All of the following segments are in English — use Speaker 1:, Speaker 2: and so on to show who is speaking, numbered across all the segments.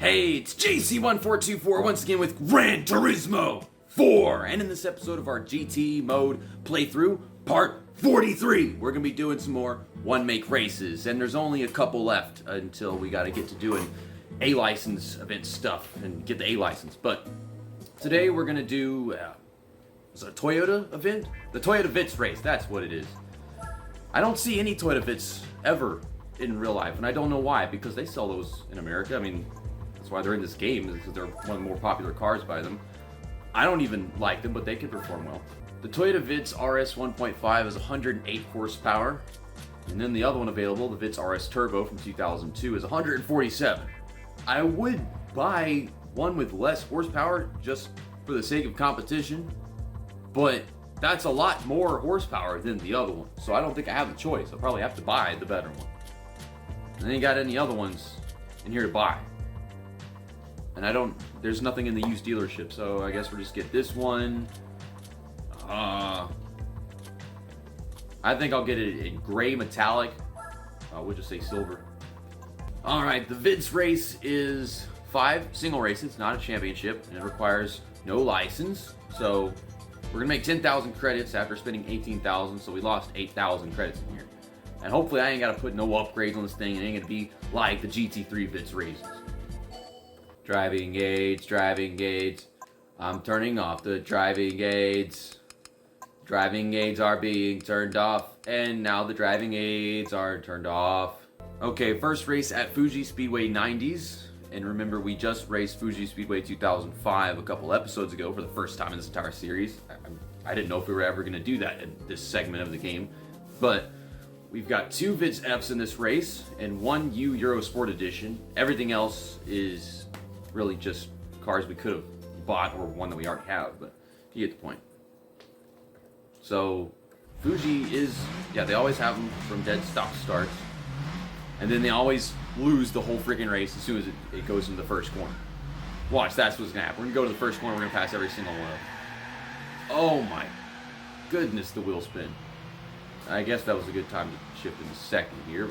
Speaker 1: Hey, it's JC1424 once again with Gran Turismo 4. And in this episode of our GT mode playthrough, part 43, we're going to be doing some more one-make races. And there's only a couple left until we got to get to doing A-license event stuff and get the A-license. But today we're going to do it's a Toyota event? The Toyota Vitz race, that's what it is. I don't see any Toyota Vitz ever in real life, and I don't know why, because they sell those in America. I mean, that's why they're in this game, is because they're one of the more popular cars by them. I don't even like them, but they can perform well. The Toyota Vitz RS 1.5 is 108 horsepower, and then the other one available, the Vitz RS Turbo from 2002, is 147. I would buy one with less horsepower just for the sake of competition, but that's a lot more horsepower than the other one, so I don't think I have a choice. I'll probably have to buy the better one. And then you got any other ones in here to buy. And there's nothing in the used dealership, so I guess we'll just get this one. I think I'll get it in gray metallic. We'll just say silver. Alright, the Vitz race is 5 single races, not a championship, and it requires no license. So we're gonna make 10,000 credits after spending 18,000, so we lost 8,000 credits in here. And hopefully I ain't gotta put no upgrades on this thing. It ain't gonna be like the GT3 Vitz races. Driving aids. I'm turning off the driving aids. Driving aids are being turned off, and now the driving aids are turned off. Okay, first race at Fuji Speedway 90s. And remember, we just raced Fuji Speedway 2005 a couple episodes ago for the first time in this entire series. I didn't know if we were ever gonna do that in this segment of the game, but we've got 2 Vitz Fs in this race and 1 U Euro Sport Edition. Everything else is really just cars we could have bought or one that we already have, but you get the point. So Fuji is, they always have them from dead stop starts, and then they always lose the whole freaking race as soon as it goes into the first corner. Watch, that's what's gonna happen. We're gonna go to the first corner, we're gonna pass every single one of them. Oh my goodness, the wheel spin. I guess that was a good time to shift into second here.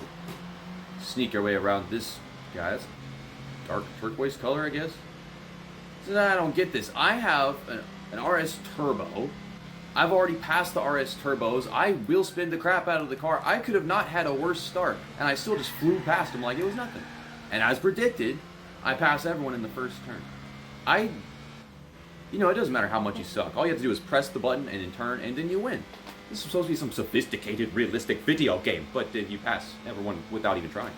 Speaker 1: Sneak our way around this guy's dark turquoise color, I guess. So I don't get this. I have an RS Turbo. I've already passed the RS Turbos. I wheel spin the crap out of the car. I could have not had a worse start, and I still just flew past him like it was nothing. And as predicted, I passed everyone in the first turn. It doesn't matter how much you suck. All you have to do is press the button and then turn, and then you win. This is supposed to be some sophisticated, realistic video game, but then you pass everyone without even trying.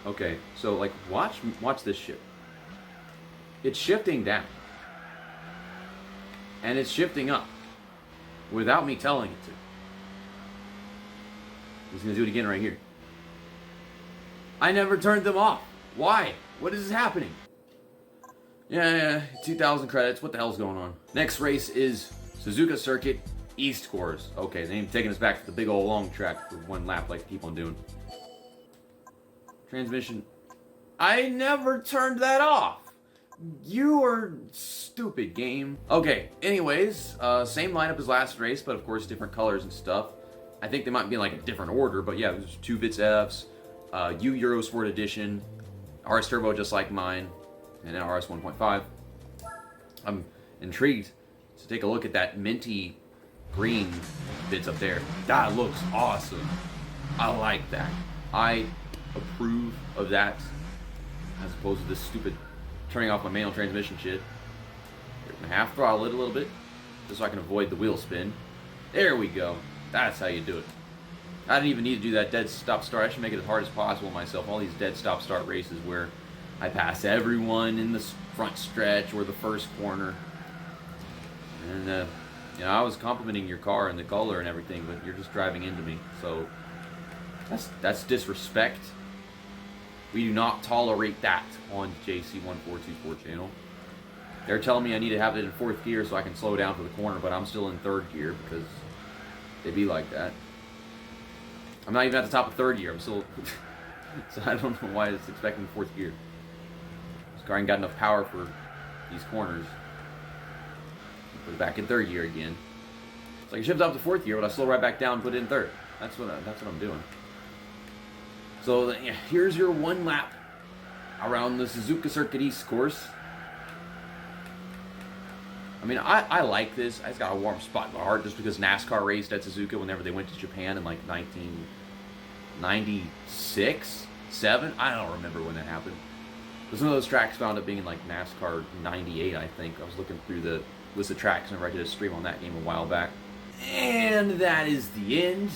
Speaker 1: Okay, so like, watch this ship. It's shifting down. And it's shifting up without me telling it to. He's gonna do it again right here. I never turned them off. Why? What is happening? Yeah, 2,000 credits. What the hell's going on? Next race is Suzuka Circuit East Course. Okay, they ain't taking us back to the big old long track for one lap like they keep on doing. Transmission. I never turned that off. You are stupid, game. Okay, anyways, same lineup as last race, but of course different colors and stuff. I think they might be in like a different order, but yeah, there's 2 Vitz Fs, U Euro Sport Edition, RS Turbo just like mine, and then RS 1.5. I'm intrigued to take a look at that minty green Vitz up there. That looks awesome. I like that. I approve of that, as opposed to this stupid turning off my manual transmission shit. Here, I'm gonna half throttle it a little bit, just so I can avoid the wheel spin. There we go. That's how you do it. I didn't even need to do that dead stop start. I should make it as hard as possible myself. All these dead stop start races where I pass everyone in the front stretch or the first corner. And I was complimenting your car and the color and everything, but you're just driving into me. So that's disrespect. We do not tolerate that on JC1424 channel. They're telling me I need to have it in 4th gear so I can slow down for the corner, but I'm still in 3rd gear because they be like that. I'm not even at the top of 3rd gear. I'm still... so I don't know why it's expecting 4th gear. This car ain't got enough power for these corners. Put it back in 3rd gear again. It's like it ships up to 4th gear, but I slow right back down and put it in 3rd. That's what I'm doing. So yeah, here's your one lap around the Suzuka Circuit East course. I mean, I like this. I just got a warm spot in my heart just because NASCAR raced at Suzuka whenever they went to Japan in like 1996, 7. I don't remember when that happened. But some of those tracks wound up being in like NASCAR 98, I think. I was looking through the list of tracks whenever I did a stream on that game a while back. And that is the end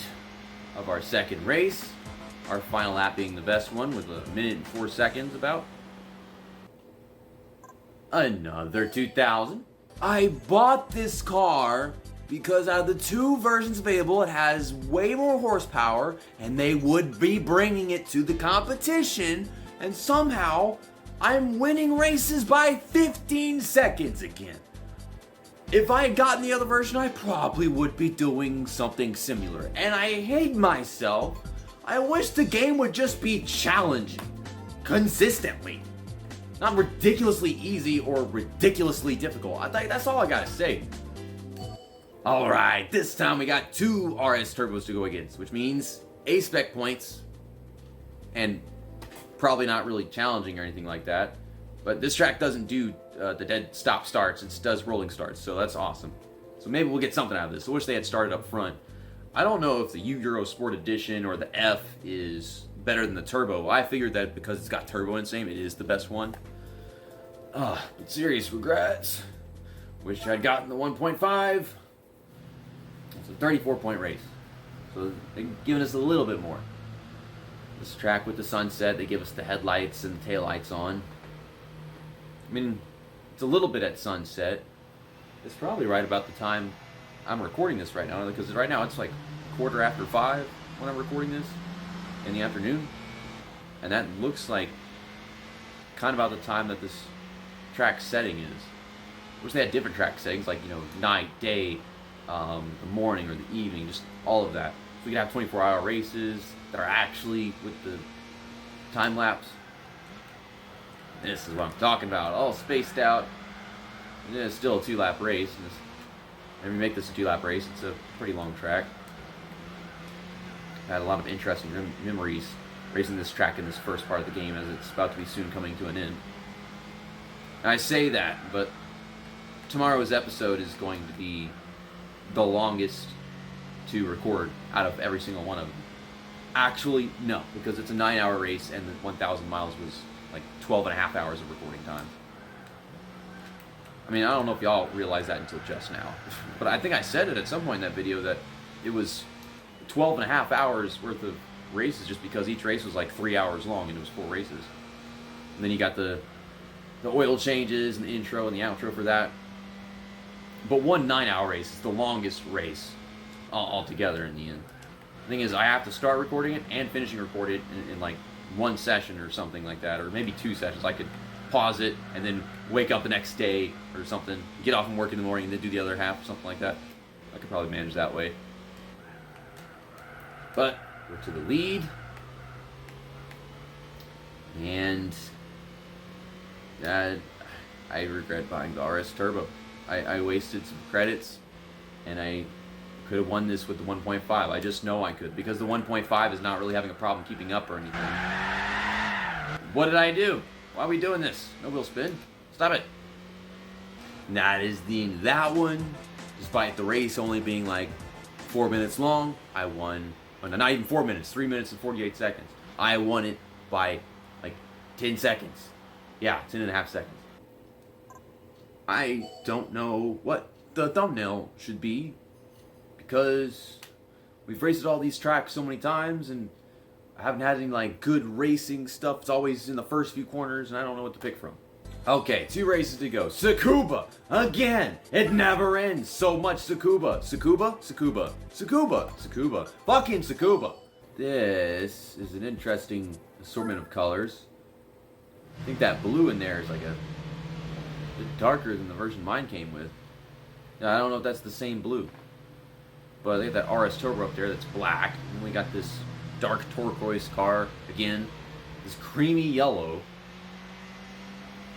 Speaker 1: of our second race. Our final lap being the best one with 1 minute and 4 seconds about. Another 2000. I bought this car because out of the 2 versions available, it has way more horsepower and they would be bringing it to the competition, and somehow I'm winning races by 15 seconds again. If I had gotten the other version, I probably would be doing something similar. And I hate myself. I wish the game would just be challenging. Consistently. Not ridiculously easy or ridiculously difficult. I think that's all I gotta say. Alright, this time we got 2 RS turbos to go against, which means A-spec points. And probably not really challenging or anything like that. But this track doesn't do the dead stop starts, it does rolling starts, so that's awesome. So maybe we'll get something out of this. I wish they had started up front. I don't know if the U Euro Sport Edition or the F is better than the Turbo. I figured that because it's got Turbo in the same, it is the best one. But serious regrets. Wish I'd gotten the 1.5. It's a 34-point race. So they've given us a little bit more. This track with the sunset, they give us the headlights and the taillights on. I mean, it's a little bit at sunset. It's probably right about the time I'm recording this right now, because right now it's like 5:15 when I'm recording this in the afternoon. And that looks like kind of about the time that this track setting is. I wish they had different track settings, like, you know, night, day, the morning or the evening, just all of that. So we could have 24-hour races that are actually with the time lapse. This is what I'm talking about, all spaced out. And it's still a 2-lap race. And we make this a 2-lap race. It's a pretty long track. I had a lot of interesting memories racing this track in this first part of the game, as it's about to be soon coming to an end. And I say that, but tomorrow's episode is going to be the longest to record out of every single one of them. Actually, no, because it's a 9-hour race and the 1,000 miles was like 12 and a half hours of recording time. I mean, I don't know if y'all realize that until just now, but I think I said it at some point in that video that it was 12 and a half hours worth of races, just because each race was like 3 hours long and it was 4 races. And then you got the oil changes and the intro and the outro for that. But one 9-hour race is the longest race altogether in the end. The thing is, I have to start recording it and finishing recording it in like one session or something like that, or maybe 2 sessions. I could pause it and then wake up the next day or something, get off from work in the morning and then do the other half or something like that. I could probably manage that way. But we're to the lead, and I regret buying the RS Turbo. I wasted some credits, and I could have won this with the 1.5. I just know I could, because the 1.5 is not really having a problem keeping up or anything. What did I do? Why are we doing this? No wheel spin. Stop it. And that is the end of that one. Despite the race only being like 4 minutes long, I won. Well, not even 4 minutes, 3 minutes and 48 seconds. I won it by like 10 seconds. Yeah, 10 and a half seconds. I don't know what the thumbnail should be, because we've raced all these tracks so many times and I haven't had any like good racing stuff. It's always in the first few corners and I don't know what to pick from. Okay, 2 races to go. Sakuba! Again! It never ends! So much Sakuba! Sakuba? Sakuba. Sakuba! Sakuba. Fucking Sakuba! This is an interesting assortment of colors. I think that blue in there is like a bit darker than the version mine came with. Now, I don't know if that's the same blue. But they got that RS Turbo up there that's black. And we got this dark turquoise car again. This creamy yellow.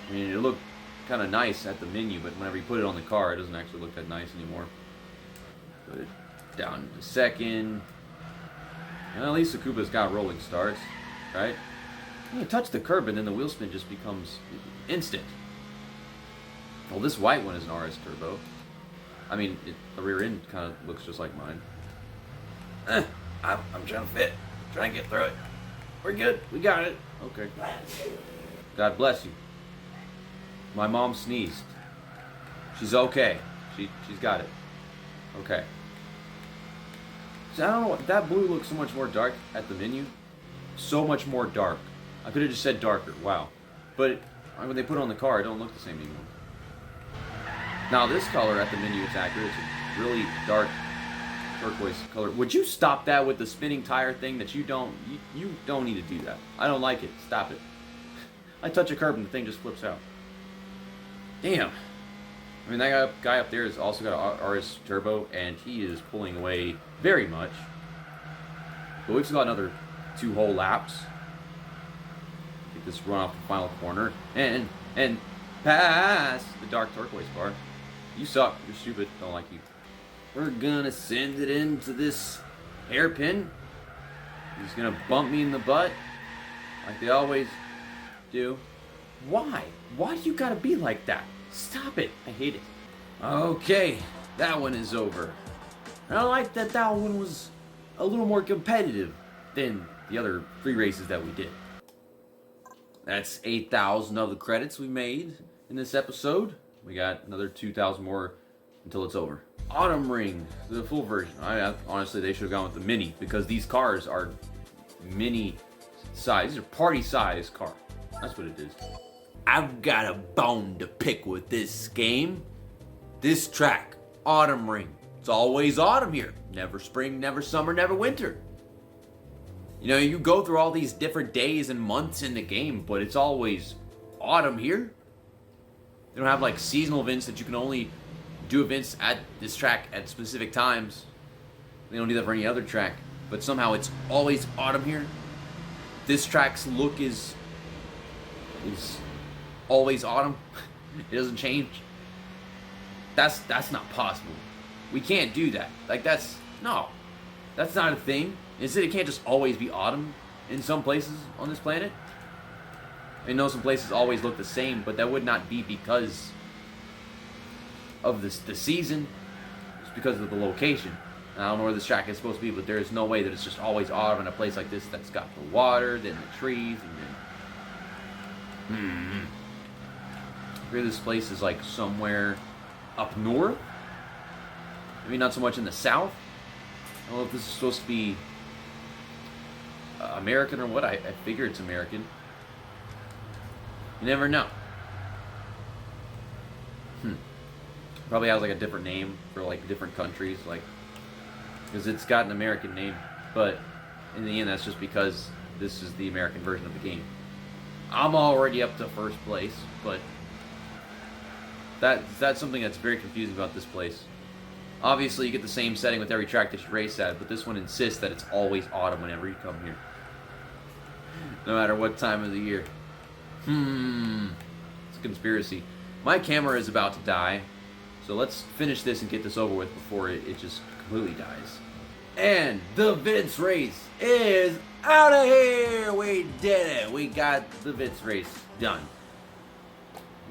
Speaker 1: I mean, it looked kind of nice at the menu, but whenever you put it on the car, it doesn't actually look that nice anymore. Put it down to second. And at least Sakuba's got rolling starts. right? You touch the curb and then the wheel spin just becomes instant. Well, this white one is an RS Turbo. I mean, the rear end kind of looks just like mine. I'm trying to fit. Trying to get through it. We're good. We got it. Okay. God bless you. My mom sneezed. She's okay. She's got it. Okay. So I don't know. That blue looks so much more dark at the menu. So much more dark. I could have just said darker. Wow. But when they put it on the car, it don't look the same anymore. Now this color at the menu is accurate. It's a really dark turquoise color. Would you stop that with the spinning tire thing? That you don't need to do that. I don't like it. Stop it. I touch a curb and the thing just flips out. Damn. I mean, that guy up there has also got a RS Turbo, and he is pulling away very much. But we've still got another 2 whole laps. Get this run off the final corner. And pass the dark turquoise bar. You suck. You're stupid. Don't like you. We're gonna send it into this hairpin. He's gonna bump me in the butt. Like they always do. Why? Why do you gotta be like that? Stop it. I hate it. Okay, that one is over. I like that one was a little more competitive than the other 3 races that we did. That's 8,000 of the credits we made in this episode. We got another 2,000 more until it's over. Autumn Ring, the full version. Honestly, they should have gone with the mini because these cars are mini size. These are party size cars. That's what it is. I've got a bone to pick with this game. This track, Autumn Ring. It's always autumn here. Never spring, never summer, never winter. You know, you go through all these different days and months in the game, but it's always autumn here. They don't have like seasonal events that you can only do events at this track at specific times. They don't do that for any other track, but somehow it's always autumn here. This track's look is always autumn. It doesn't change. That's not possible. We can't do that. Like that's not a thing. It can't just always be autumn in some places on this planet. I know some places always look the same, but that would not be because of the season. It's because of the location. I don't know where this track is supposed to be, but there is no way that it's just always autumn in a place like this that's got the water, then the trees, and then... I hear this place is like somewhere up north. Maybe not so much in the south. I don't know if this is supposed to be American or what. I figure it's American. You never know. Probably has like a different name for like different countries, like because it's got an American name, but in the end that's just because this is the American version of the game. I'm already up to first place, but that's something that's very confusing about this place. Obviously you get the same setting with every track that you race at, but this one insists that it's always autumn whenever you come here. No matter what time of the year. It's a conspiracy. My camera is about to die, so let's finish this and get this over with before it just completely dies. And the Vitz race is out of here! We did it! We got the Vitz race done.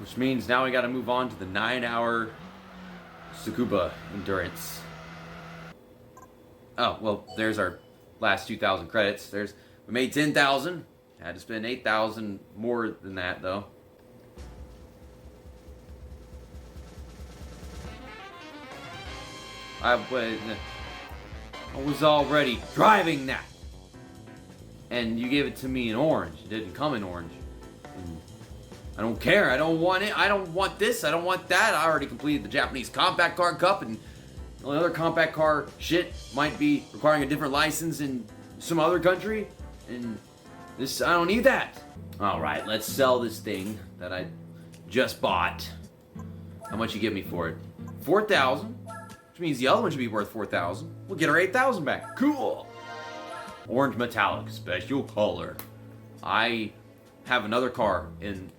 Speaker 1: Which means now we gotta move on to the 9-hour Sakuba endurance. Oh, well, there's our last 2,000 credits. We made 10,000. Had to spend 8,000 more than that, though. I was already driving that. And you gave it to me in orange. It didn't come in orange. And I don't care. I don't want it. I don't want this. I don't want that. I already completed the Japanese Compact Car Cup, and the only other compact car shit might be requiring a different license in some other country. And this, I don't need that. Alright, let's sell this thing that I just bought. How much you give me for it? 4,000, which means the other one should be worth 4,000. We'll get our 8,000 back. Cool. Orange metallic, special color. I have another car in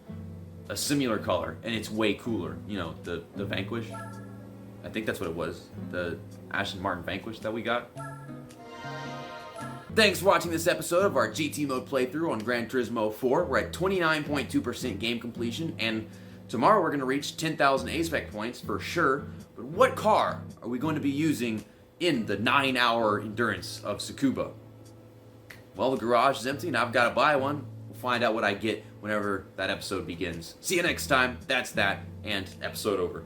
Speaker 1: a similar color, and it's way cooler. You know, the Vanquish. I think that's what it was. The Aston Martin Vanquish that we got. Thanks for watching this episode of our GT mode playthrough on Gran Turismo 4. We're at 29.2% game completion, and tomorrow we're going to reach 10,000 A-Spec points for sure. But what car are we going to be using in the 9-hour endurance of Sakuba? Well, the garage is empty and I've got to buy one. We'll find out what I get whenever that episode begins. See you next time. That's that, and episode over.